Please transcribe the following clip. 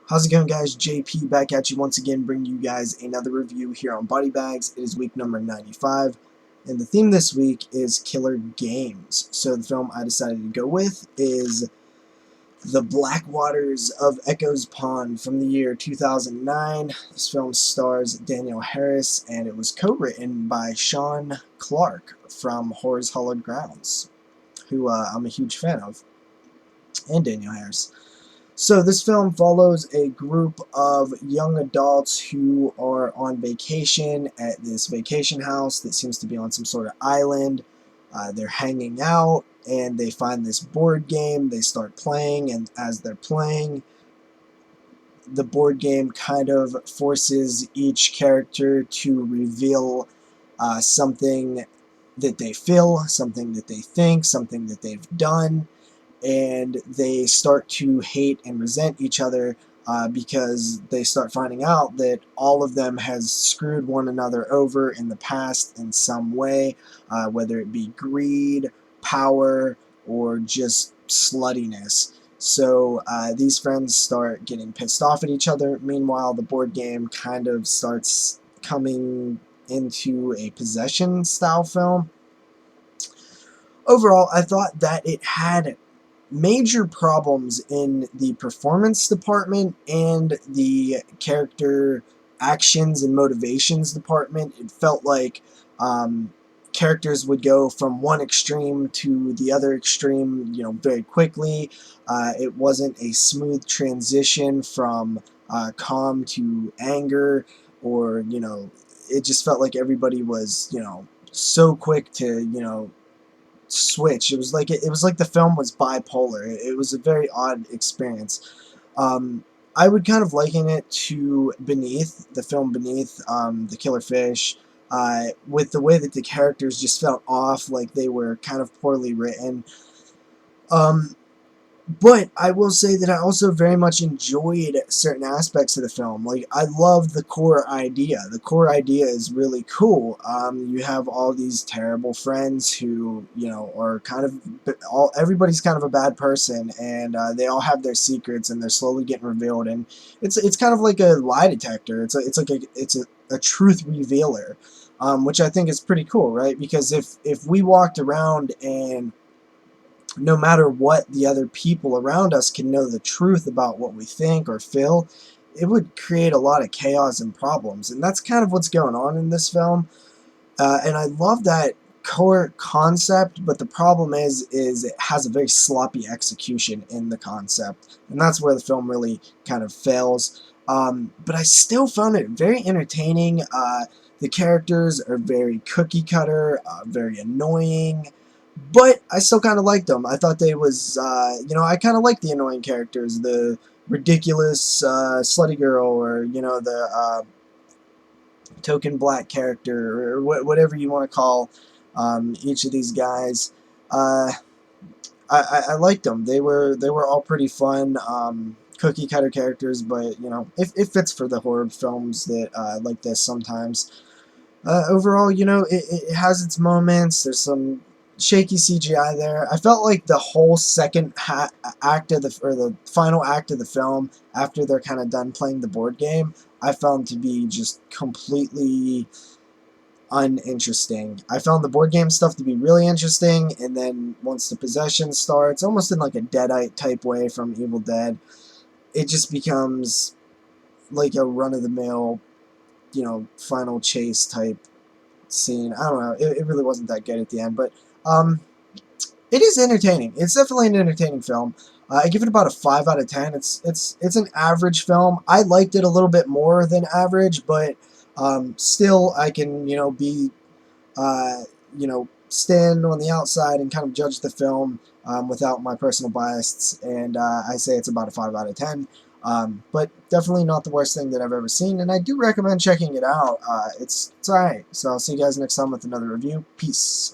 How's it going, guys? JP back at you once again, bringing you guys another review here on Body Bags. It is week number 95, and the theme this week is killer games. So the film I decided to go with is The Black Waters of Echo's Pond from the year 2009. This film stars Danielle Harris, and it was co-written by Sean Clark from Horror's Hallowed Grounds, who I'm a huge fan of, and Danielle Harris. So this film follows a group of young adults who are on vacation at this vacation house that seems to be on some sort of island. They're hanging out and they find this board game. They start playing, and as they're playing, the board game kind of forces each character to reveal something that they feel, something that they think, something that they've done. And they start to hate and resent each other because they start finding out that all of them has screwed one another over in the past in some way, whether it be greed, power, or just sluttiness. So these friends start getting pissed off at each other. Meanwhile, the board game kind of starts coming into a possession style film. Overall, I thought that it had major problems in the performance department and the character actions and motivations department. It felt like characters would go from one extreme to the other extreme, very quickly. It wasn't a smooth transition from calm to anger, or it just felt like everybody was so quick to switch. It was like the film was bipolar. It was a very odd experience. I would kind of liken it to Beneath, the film Beneath, the killer fish, with the way that the characters just felt off, like they were kind of poorly written. But I will say that I also very much enjoyed certain aspects of the film. Like, I loved the core idea. The core idea is really cool. You have all these terrible friends who, are kind of, everybody's kind of a bad person, and they all have their secrets, and they're slowly getting revealed. And it's kind of like a lie detector. It's a truth revealer, which I think is pretty cool, right? Because if we walked around and no matter what, the other people around us can know the truth about what we think or feel, it would create a lot of chaos and problems. And that's kind of what's going on in this film. And I love that core concept, but the problem is it has a very sloppy execution in the concept. And that's where the film really kind of fails. But I still found it very entertaining. The characters are very cookie cutter, very annoying. But I still kind of liked them. I thought they was, I kind of liked the annoying characters, the ridiculous slutty girl, or, the token black character, or whatever you want to call each of these guys. I liked them. They were all pretty fun, cookie cutter characters, but, it fits for the horror films that like this sometimes. Overall, it has its moments. There's some shaky CGI there. I felt like the whole second act of the final act of the film, after they're kind of done playing the board game, I found to be just completely uninteresting. I found the board game stuff to be really interesting, and then once the possession starts, almost in like a Deadite type way from Evil Dead, it just becomes like a run-of-the-mill, final chase type scene. I don't know. It really wasn't that good at the end, but it is entertaining. It's definitely an entertaining film. I give it about a 5 out of 10. It's an average film. I liked it a little bit more than average, but still, I can be stand on the outside and kind of judge the film without my personal bias, and I say it's about a 5 out of 10. But definitely not the worst thing that I've ever seen, and I do recommend checking it out. It's alright. So I'll see you guys next time with another review. Peace.